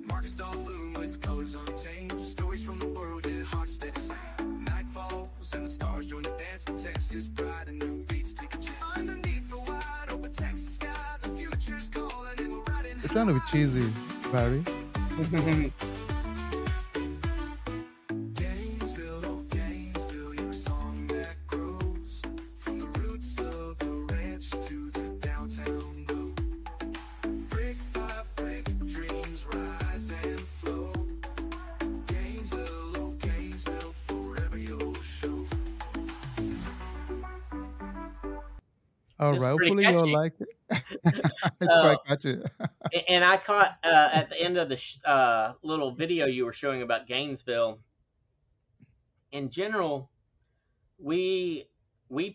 Markets stall bloom with colors untamed. Stories from the world, yeah, hearts stay the same. Night falls and the stars join the dance. Texas pride and new beats take a chance. Underneath the wide open Texas sky, the future's calling and we're riding You're trying to be cheesy, Barry. Gainesville, oh Gainesville, you're a song that grows from the roots of the ranch to the downtown glow. Brick by brick, dreams rise and flow. Gainesville, oh Gainesville, forever you'll show. All It's right. pretty Hopefully you'll catchy. like it. It's Uh, quite catchy. and I caught at the end of the little video you were showing about Gainesville. In general, we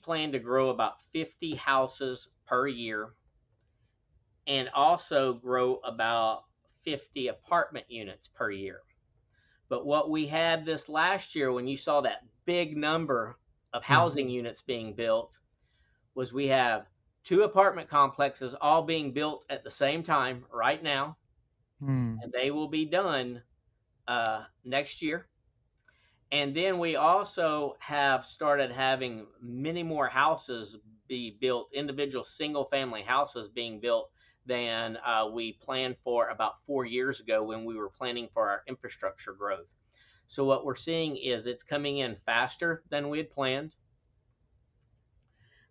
plan to grow about 50 houses per year, and also grow about 50 apartment units per year. But what we had this last year, when you saw that big number of Yeah. housing units being built, was we have 2 apartment complexes all being built at the same time right now, Hmm. and they will be done next year. And then we also have started having many more houses be built, individual single family houses being built than we planned for about 4 years ago when we were planning for our infrastructure growth. So what we're seeing is it's coming in faster than we had planned.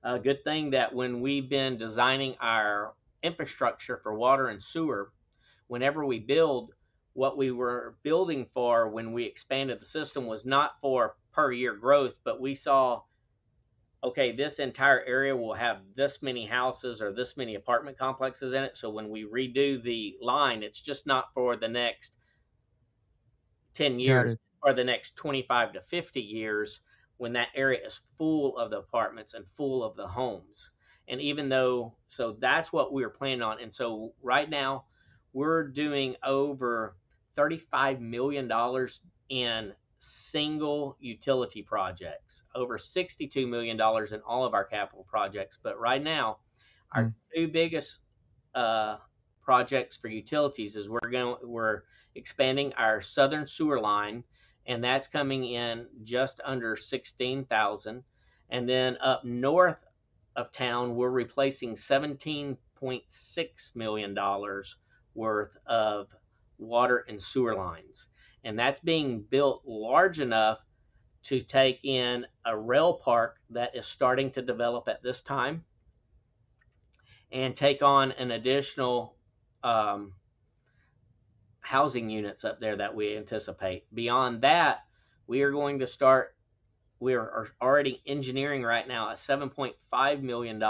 A good thing that when we've been designing our infrastructure for water and sewer, whenever we build, what we were building for when we expanded the system was not for per year growth, but we saw, okay, this entire area will have this many houses or this many apartment complexes in it. So when we redo the line, it's just not for the next 10 Got years it. or the next 25 to 50 years, when that area is full of the apartments and full of the homes. And even though, so that's what we were planning on. And so right now we're doing over $35 million in single utility projects, over $62 million in all of our capital projects. But right now, Hmm. our 2 biggest projects for utilities is we're expanding our southern sewer line, and that's coming in just under 16,000. And then up north of town, we're replacing $17.6 million worth of water and sewer lines. And that's being built large enough to take in a rail park that is starting to develop at this time, and take on an additional housing units up there that we anticipate. Beyond that, we are going to start, we are already engineering right now a $7.5 million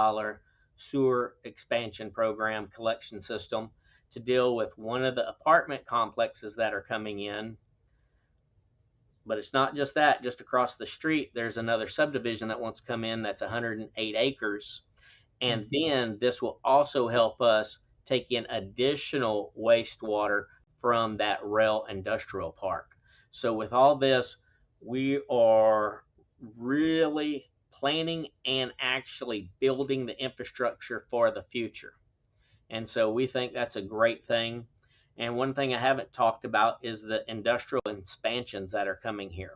sewer expansion program collection system to deal with one of the apartment complexes that are coming in. But it's not just that. Just across the street, there's another subdivision that wants to come in that's 108 acres. And then this will also help us take in additional wastewater from that rail industrial park. So with all this, we are really planning and actually building the infrastructure for the future. And so we think that's a great thing. And one thing I haven't talked about is the industrial expansions that are coming here.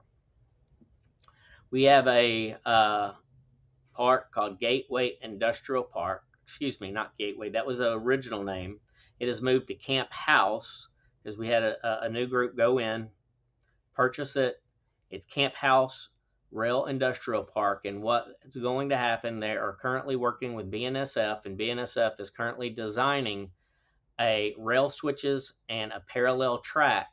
We have a park called Gateway Industrial Park. Excuse me, not Gateway. That was the original name. It has moved to Camp House because we had a new group go in, purchase it. It's Camp House Rail Industrial Park. And what is going to happen, they are currently working with BNSF, and BNSF is currently designing a rail switches and a parallel track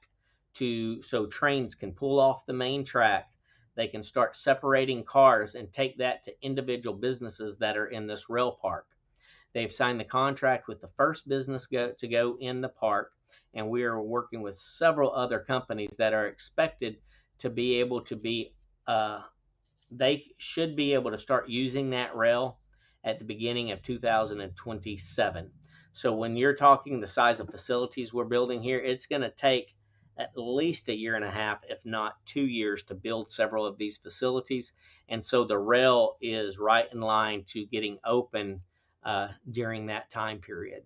so trains can pull off the main track. They can start separating cars and take that to individual businesses that are in this rail park. They've signed the contract with the first business to go in the park, and we are working with several other companies that are expected to be able to be, they should be able to start using that rail at the beginning of 2027. So when you're talking the size of facilities we're building here, it's going to take at least a year and a half, if not 2 years, to build several of these facilities. And so the rail is right in line to getting open during that time period.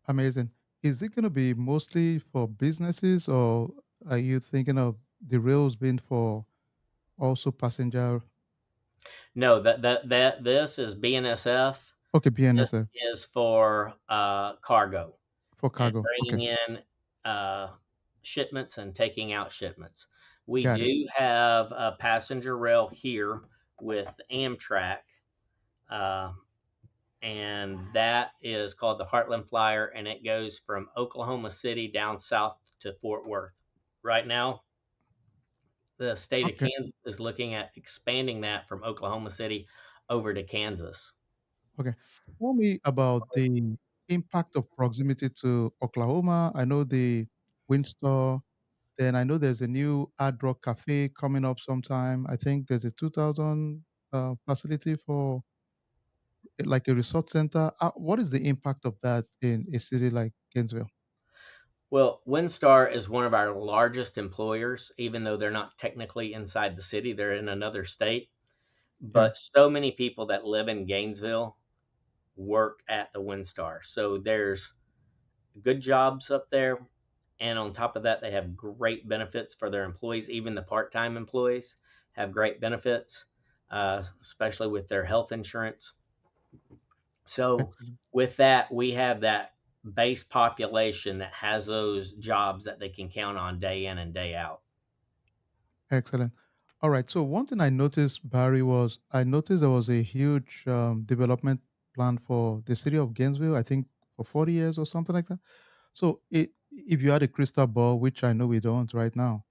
Amazing. is it going to be mostly for businesses, or are you thinking of the rails being for also passenger? No, that this is BNSF. Okay, This BNSF is for cargo for and cargo. Okay, bringing in shipments and taking out shipments. We got it. do have a passenger rail here with Amtrak, uh, and that is called the Heartland Flyer, and it goes from Oklahoma City down south to Fort Worth. Right now, the state of Okay, Kansas is looking at expanding that from Oklahoma City over to Kansas. okay. Tell me about the impact of proximity to Oklahoma. I know the Windsor. Then I know there's a new Hard Rock Cafe coming up sometime. I think there's a 2,000 facility for like a resort center. What is the impact of that in a city like Gainesville? Well, Windstar is one of our largest employers, even though they're not technically inside the city, they're in another state. Yeah, But so many people that live in Gainesville work at the Windstar. So there's good jobs up there. And on top of that, they have great benefits for their employees. Even the part time employees have great benefits, especially with their health insurance. So excellent, with that, we have that base population that has those jobs that they can count on day in and day out. excellent. All right. So one thing I noticed, Barry, was I noticed there was a huge development plan for the city of Gainesville. I think for 40 years or something like that. So if you had a crystal ball, which I know we don't right now,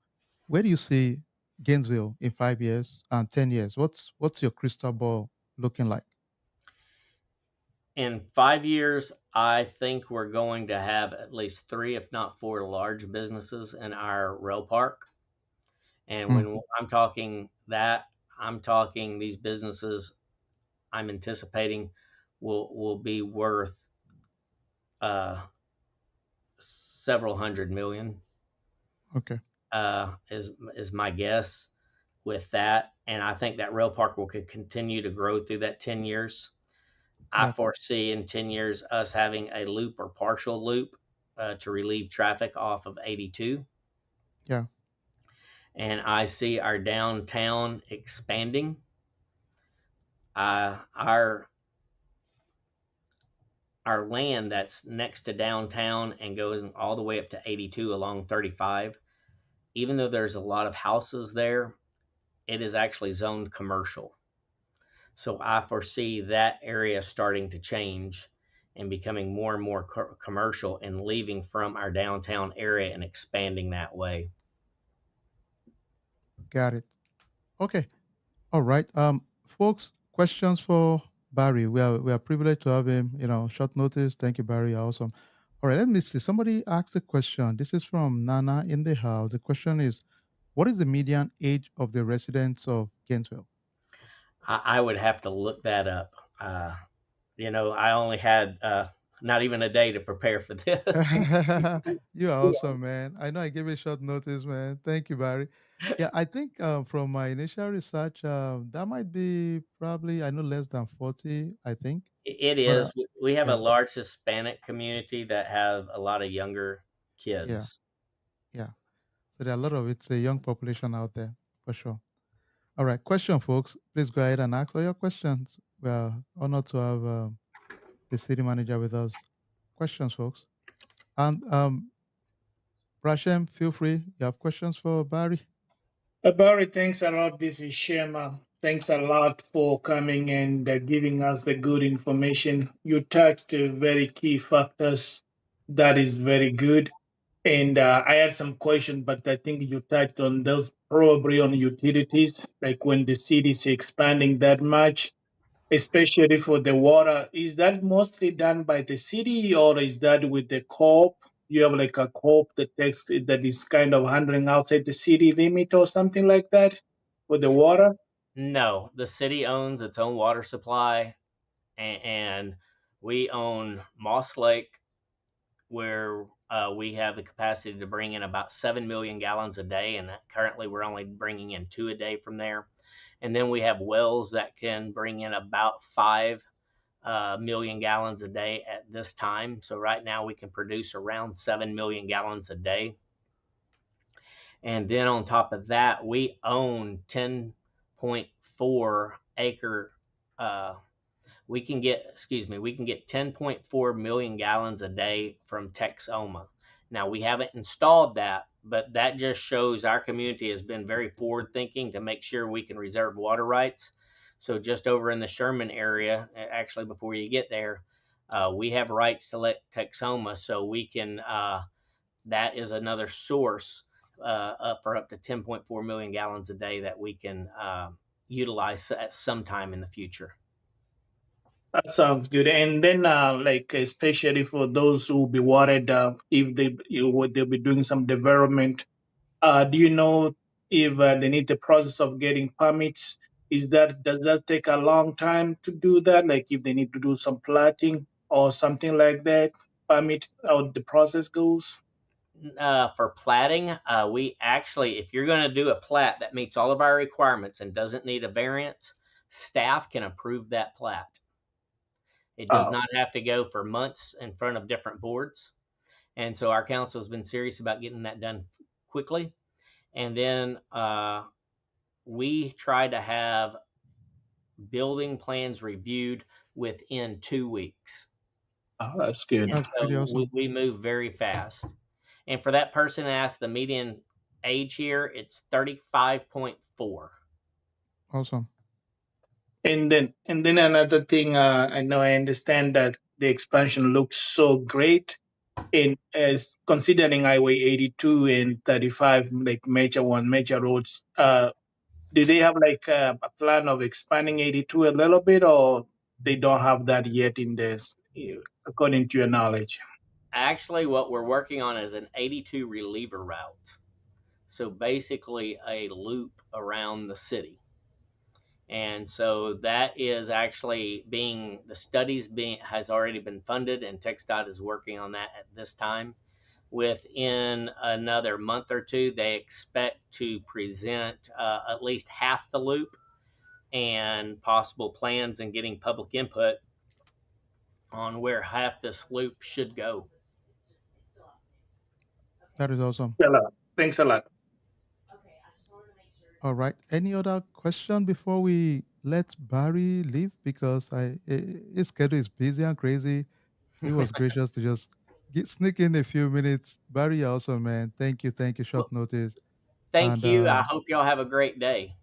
where do you see Gainesville in 5 years and 10 years? What's your crystal ball looking like? In 5 years, I think we're going to have at least three, if not four, large businesses in our rail park. And Mm, when I'm talking that, I'm talking these businesses I'm anticipating will be worth uh, several hundred million. okay, Is my guess with that, and I think that rail park will continue to grow through that 10 years. I got it. foresee in 10 years us having a loop or partial loop to relieve traffic off of 82, Yeah, and I see our downtown expanding. Our land that's next to downtown and goes all the way up to 82 along 35. Even though there's a lot of houses there, it is actually zoned commercial. So I foresee that area starting to change and becoming more and more commercial and leaving from our downtown area and expanding that way. got it. Okay, all right. Folks, questions for Barry. We are privileged to have him. Short notice. Thank you, Barry. You're awesome. All right, let me see. Somebody asked a question. This is from Nana in the house. The question is, what is the median age of the residents of Gainesville? I would have to look that up. I only had not even a day to prepare for this. You are awesome, man. I know I gave you short notice, man. Thank you, Barry. Yeah, I think from my initial research, that might be probably, I know, less than 40, I think. It But is. We have a yeah, large Hispanic community that have a lot of younger yeah, kids. yeah. So there are a lot of it's a young population out there for sure. All right, question, folks. Please go ahead and ask all your questions. We are honored to have the city manager with us. Questions, folks. And Brashem, feel free. You have questions for Barry? Barry, thanks a lot. This is Shema. Thanks a lot for coming and giving us the good information. You touched very key factors. That is very good. And I had some questions, but I think you touched on those probably on utilities, like when the city is expanding that much, especially for the water. Is that mostly done by the city or is that with the co-op? You have like a co-op that is kind of handling outside the city limit or something like that for the water? No, the city owns its own water supply, and we own Moss Lake, where we have the capacity to bring in about 7 million gallons a day, and currently we're only bringing in two a day from there. And then we have wells that can bring in about five million gallons a day at this time. So right now we can produce around 7 million gallons a day. And then on top of that, we own 10.4 acre. Uh, we can get 10.4 million gallons a day from Texoma. Now we haven't installed that, but that just shows our community has been very forward thinking to make sure we can reserve water rights. So just over in the Sherman area, actually before you get there, we have rights to let Texoma, so we can. That is another source up for up to 10.4 million gallons a day that we can utilize at some time in the future. That sounds good. And then, like especially for those who will be worried if they'll be doing some development. Do you know if they need the process of getting permits? Does that take a long time to do that? Like if they need to do some plating or something like that, permit how the process goes? For platting, we actually, if you're going to do a plat that meets all of our requirements and doesn't need a variance, staff can approve that plat. It does Oh, not have to go for months in front of different boards. And so our council has been serious about getting that done quickly. And then we try to have building plans reviewed within 2 weeks. that's good. And That's pretty so awesome. we move very fast. And for that person to ask the median age here, it's 35.4. Awesome. And then another thing, I know I understand that the expansion looks so great. In as considering Highway 82 and 35, like major roads, do they have like a plan of expanding 82 a little bit, or they don't have that yet in this, according to your knowledge? Actually, what we're working on is an 82 reliever route. So basically, a loop around the city. And so that is actually being the studies being has already been funded, and TxDOT is working on that at this time. Within another month or two, they expect to present at least half the loop and possible plans and getting public input on where half this loop should go. That is awesome. Thanks a lot. All right. Any other question before we let Barry leave? Because his schedule is busy and crazy. He was gracious to just sneak in a few minutes. Barry, you're awesome, man. Thank you. Short Well, notice, thank and you. I hope y'all have a great day.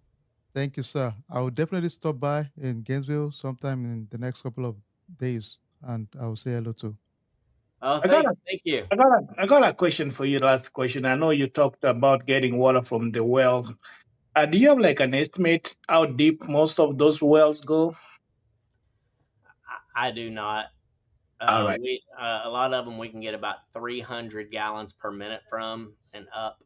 thank you, sir. I will definitely stop by in Gainesville sometime in the next couple of days, and I will say hello too. Oh, I got a, thank you. I got a question for you. Last question. I know you talked about getting water from the wells. Do you have like an estimate how deep most of those wells go? I do not. All right. We A lot of them we can get about 300 gallons per minute from and up.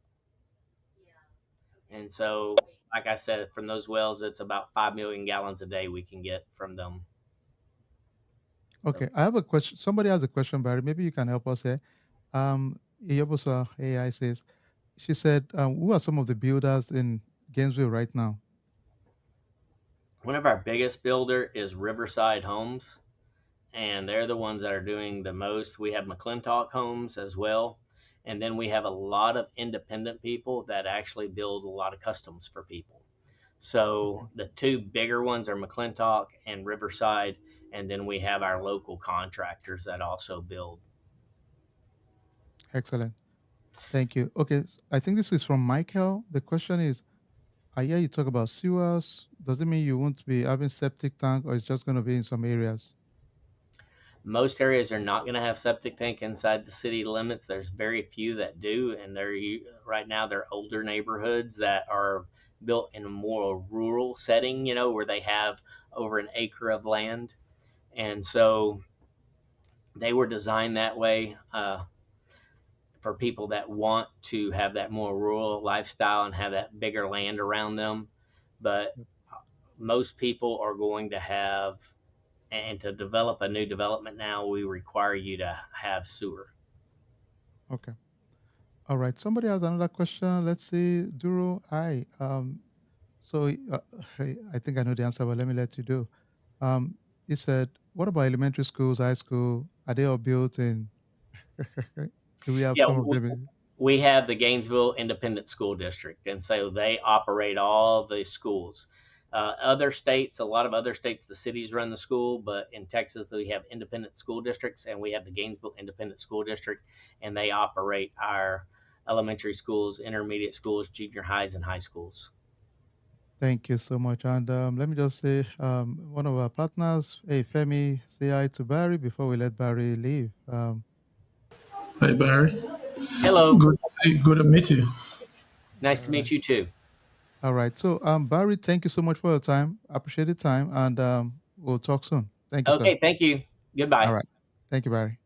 And so, like I said, from those wells, it's about 5 million gallons a day we can get from them. So, Okay, I have a question. Somebody has a question, Barry. Maybe you can help us here. Iyobusa AI says, she said, who are some of the builders in Gainesville right now? one of our biggest builder is Riverside Homes, and they're the ones that are doing the most. We have McClintock Homes as well. And then we have a lot of independent people that actually build a lot of customs for people. Okay, So the two bigger ones are McClintock and Riverside, and then we have our local contractors that also build. excellent. Thank you. Okay, I think this is from Michael. The question is, I hear you talk about sewers. Does it mean you won't be having septic tank, or it's just going to be in some areas? Most areas are not going to have septic tank inside the city limits. There's very few that do, and right now they're older neighborhoods that are built in a more rural setting, where they have over an acre of land, and so they were designed that way for people that want to have that more rural lifestyle and have that bigger land around them. But Yep. most people are going to have, and to develop a new development now, we require you to have sewer. Okay. All right. Somebody has another question. Let's see. Duro, hi. So I think I know the answer, but let me let you do. He said, what about elementary schools, high school? Are they all built in? Do we have Yeah, some of them in? we have the Gainesville Independent School District, and so they operate all the schools. Other states, a lot of other states, the cities run the school, but in Texas, we have independent school districts, and we have the Gainesville Independent School District, and they operate our elementary schools, intermediate schools, junior highs, and high schools. Thank you so much. And let me just say, one of our partners, hey Femi, say hi to Barry before we let Barry leave. Hi, Barry. Hello, Good to see you. Good to meet you. nice All to right. meet you too. All right. So, Barry, thank you so much for your time. Appreciate the time, and we'll talk soon. Thank you, sir. Okay, thank you. All Goodbye. right. Thank you, Barry.